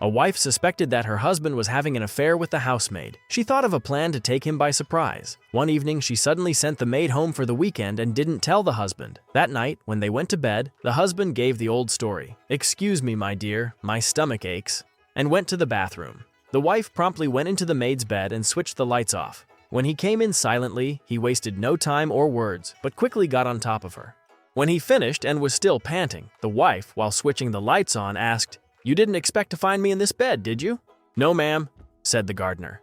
A wife suspected that her husband was having an affair with the housemaid. She thought of a plan to take him by surprise. One evening, she suddenly sent the maid home for the weekend and didn't tell the husband. That night, when they went to bed, the husband gave the old story. "Excuse me, my dear, my stomach aches," and went to the bathroom. The wife promptly went into the maid's bed and switched the lights off. When he came in silently, he wasted no time or words, but quickly got on top of her. When he finished and was still panting, the wife, while switching the lights on, asked, "You didn't expect to find me in this bed, did you?" "No, ma'am," said the gardener.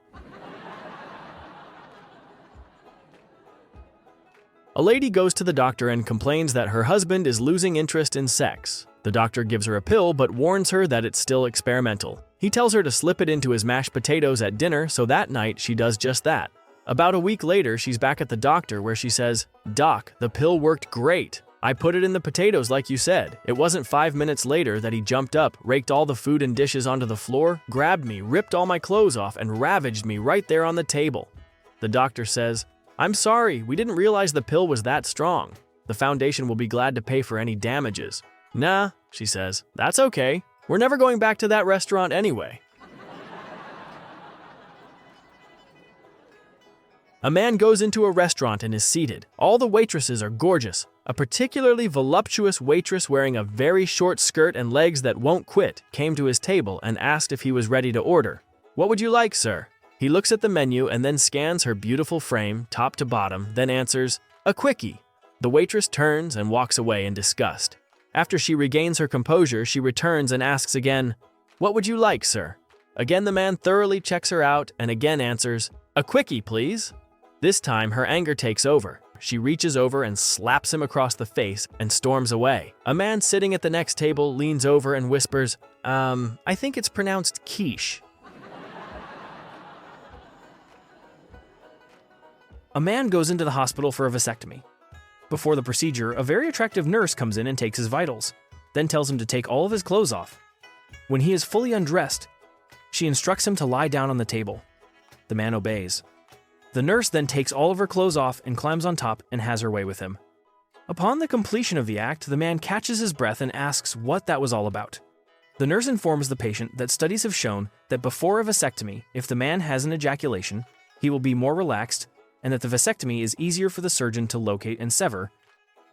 A lady goes to the doctor and complains that her husband is losing interest in sex. The doctor gives her a pill but warns her that it's still experimental. He tells her to slip it into his mashed potatoes at dinner, so that night she does just that. About a week later, she's back at the doctor where she says, "Doc, the pill worked great. I put it in the potatoes like you said." It wasn't 5 minutes later that he jumped up, raked all the food and dishes onto the floor, grabbed me, ripped all my clothes off, and ravaged me right there on the table. The doctor says, "I'm sorry, we didn't realize the pill was that strong. The foundation will be glad to pay for any damages." "Nah," she says, "that's okay. We're never going back to that restaurant anyway." A man goes into a restaurant and is seated. All the waitresses are gorgeous. A particularly voluptuous waitress wearing a very short skirt and legs that won't quit came to his table and asked if he was ready to order. "What would you like, sir?" He looks at the menu and then scans her beautiful frame, top to bottom, then answers, "A quickie." The waitress turns and walks away in disgust. After she regains her composure, she returns and asks again, "What would you like, sir?" Again, the man thoroughly checks her out and again answers, "A quickie, please." This time, her anger takes over. She reaches over and slaps him across the face and storms away. A man sitting at the next table leans over and whispers, I think it's pronounced quiche." A man goes into the hospital for a vasectomy. Before the procedure, a very attractive nurse comes in and takes his vitals, then tells him to take all of his clothes off. When he is fully undressed, she instructs him to lie down on the table. The man obeys. The nurse then takes all of her clothes off and climbs on top and has her way with him. Upon the completion of the act, the man catches his breath and asks what that was all about. The nurse informs the patient that studies have shown that before a vasectomy, if the man has an ejaculation, he will be more relaxed, and that the vasectomy is easier for the surgeon to locate and sever,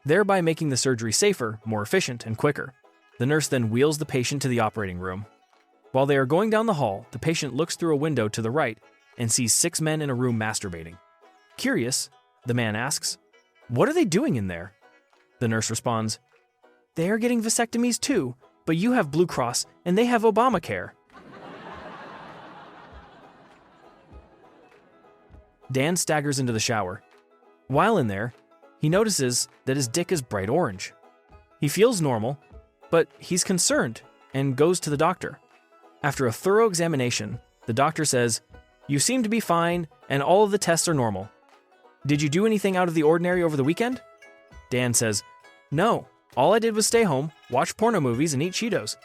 thereby making the surgery safer, more efficient, and quicker. The nurse then wheels the patient to the operating room. While they are going down the hall, the patient looks through a window to the right and sees 6 men in a room masturbating. Curious, the man asks, "What are they doing in there?" The nurse responds, "They are getting vasectomies too, but you have Blue Cross and they have Obamacare." Dan staggers into the shower. While in there, he notices that his dick is bright orange. He feels normal, but he's concerned and goes to the doctor. After a thorough examination, the doctor says, "You seem to be fine and all of the tests are normal. Did you do anything out of the ordinary over the weekend?" Dan says, "No, all I did was stay home, watch porno movies, and eat Cheetos."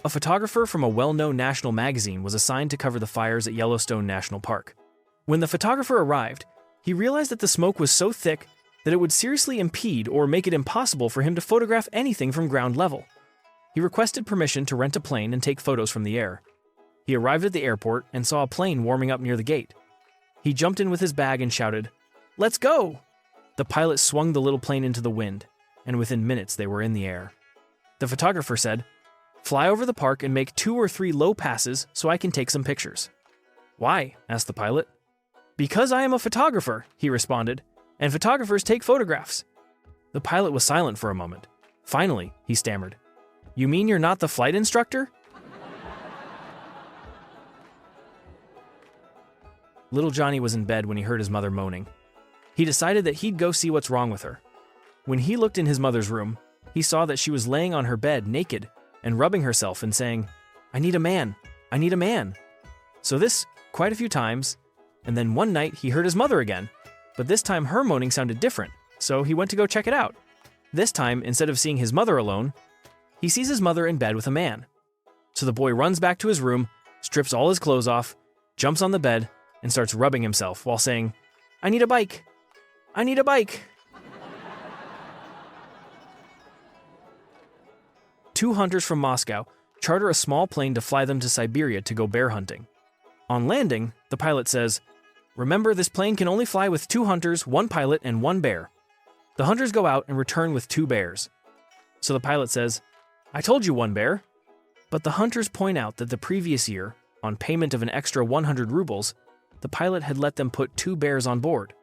A photographer from a well-known national magazine was assigned to cover the fires at Yellowstone National Park. When the photographer arrived, he realized that the smoke was so thick that it would seriously impede or make it impossible for him to photograph anything from ground level. He requested permission to rent a plane and take photos from the air. He arrived at the airport and saw a plane warming up near the gate. He jumped in with his bag and shouted, "Let's go!" The pilot swung the little plane into the wind, and within minutes they were in the air. The photographer said, "Fly over the park and make 2 or 3 low passes so I can take some pictures." "Why?" asked the pilot. "Because I am a photographer," he responded, "and photographers take photographs." The pilot was silent for a moment. Finally, he stammered, "You mean you're not the flight instructor?" Little Johnny was in bed when he heard his mother moaning. He decided that he'd go see what's wrong with her. When he looked in his mother's room, he saw that she was laying on her bed naked and rubbing herself and saying, "I need a man, I need a man." So this quite a few times, and then one night he heard his mother again, but this time her moaning sounded different, so he went to go check it out. This time, instead of seeing his mother alone, he sees his mother in bed with a man. So the boy runs back to his room, strips all his clothes off, jumps on the bed, and starts rubbing himself while saying, "I need a bike, I need a bike." 2 hunters from Moscow charter a small plane to fly them to Siberia to go bear hunting. On landing, the pilot says, "Remember, this plane can only fly with 2 hunters, 1 pilot, and 1 bear." The hunters go out and return with 2 bears. So the pilot says, "I told you 1 bear." But the hunters point out that the previous year, on payment of an extra 100 rubles, the pilot had let them put 2 bears on board.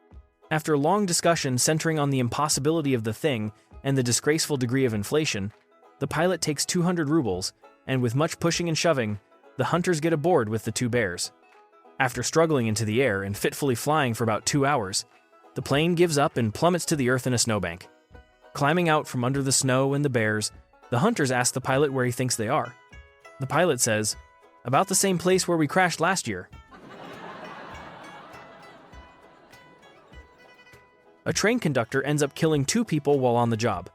After a long discussion centering on the impossibility of the thing and the disgraceful degree of inflation, the pilot takes 200 rubles, and with much pushing and shoving, the hunters get aboard with the 2 bears. After struggling into the air and fitfully flying for about 2 hours, the plane gives up and plummets to the earth in a snowbank. Climbing out from under the snow and the bears, the hunters ask the pilot where he thinks they are. The pilot says, "About the same place where we crashed last year." A train conductor ends up killing 2 people while on the job.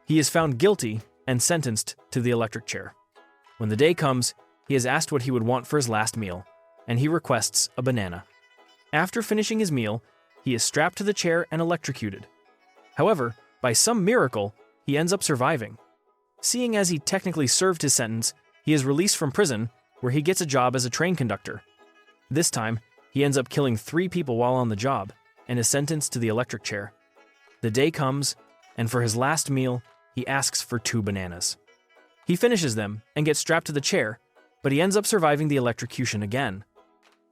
He is found guilty and sentenced to the electric chair. When the day comes, he is asked what he would want for his last meal, and he requests a banana. After finishing his meal, he is strapped to the chair and electrocuted. However, by some miracle, he ends up surviving. Seeing as he technically served his sentence, he is released from prison, where he gets a job as a train conductor. This time, he ends up killing 3 people while on the job, and is sentenced to the electric chair. The day comes, and for his last meal, he asks for 2 bananas. He finishes them and gets strapped to the chair, but he ends up surviving the electrocution again.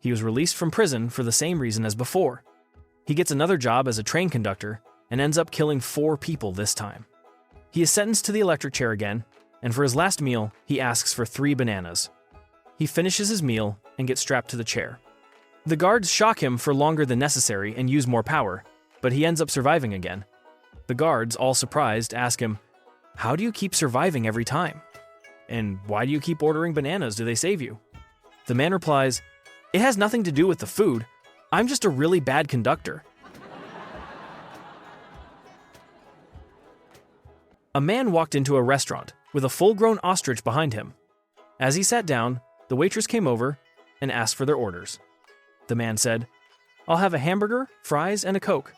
He was released from prison for the same reason as before. He gets another job as a train conductor and ends up killing 4 people this time. He is sentenced to the electric chair again, and for his last meal, he asks for 3 bananas. He finishes his meal and gets strapped to the chair. The guards shock him for longer than necessary and use more power, but he ends up surviving again. The guards, all surprised, ask him, "How do you keep surviving every time? And why do you keep ordering bananas? Do they save you?" The man replies, "It has nothing to do with the food. I'm just a really bad conductor." A man walked into a restaurant with a full-grown ostrich behind him. As he sat down, the waitress came over and asked for their orders. The man said, "I'll have a hamburger, fries, and a Coke."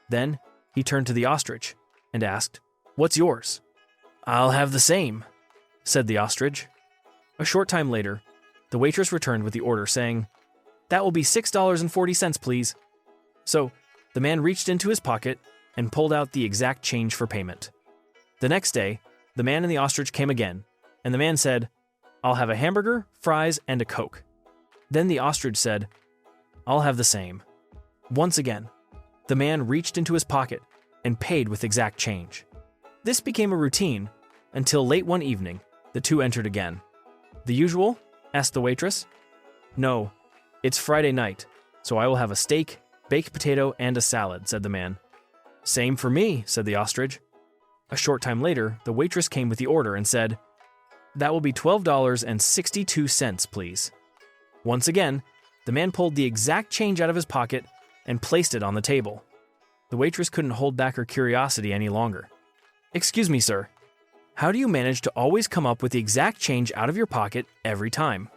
Then he turned to the ostrich and asked, "What's yours?" "I'll have the same," said the ostrich. A short time later, the waitress returned with the order saying, "That will be $6.40, please." So the man reached into his pocket and pulled out the exact change for payment. The next day, the man and the ostrich came again, and the man said, "I'll have a hamburger, fries, and a Coke." Then the ostrich said, "I'll have the same." Once again, the man reached into his pocket and paid with exact change. This became a routine until late one evening, the 2 entered again. "The usual?" asked the waitress. "No, it's Friday night, so I will have a steak, baked potato, and a salad," said the man. "Same for me," said the ostrich. A short time later, the waitress came with the order and said, "That will be $12.62, please." Once again, the man pulled the exact change out of his pocket and placed it on the table. The waitress couldn't hold back her curiosity any longer. "Excuse me, sir. How do you manage to always come up with the exact change out of your pocket every time?"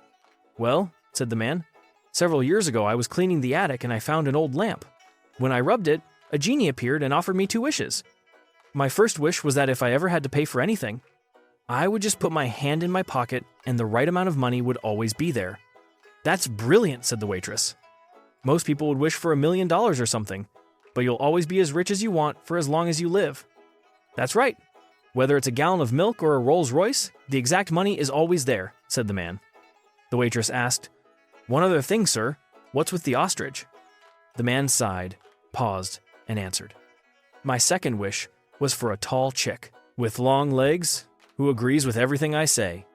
"Well," said the man, "several years ago I was cleaning the attic and I found an old lamp. When I rubbed it, a genie appeared and offered me 2 wishes. My first wish was that if I ever had to pay for anything, I would just put my hand in my pocket and the right amount of money would always be there." "That's brilliant," said the waitress. "Most people would wish for $1 million or something, but you'll always be as rich as you want for as long as you live." "That's right. Whether it's a gallon of milk or a Rolls Royce, the exact money is always there," said the man. The waitress asked, "One other thing, sir. What's with the ostrich?" The man sighed, paused, and answered, "My second wish was for a tall chick with long legs who agrees with everything I say."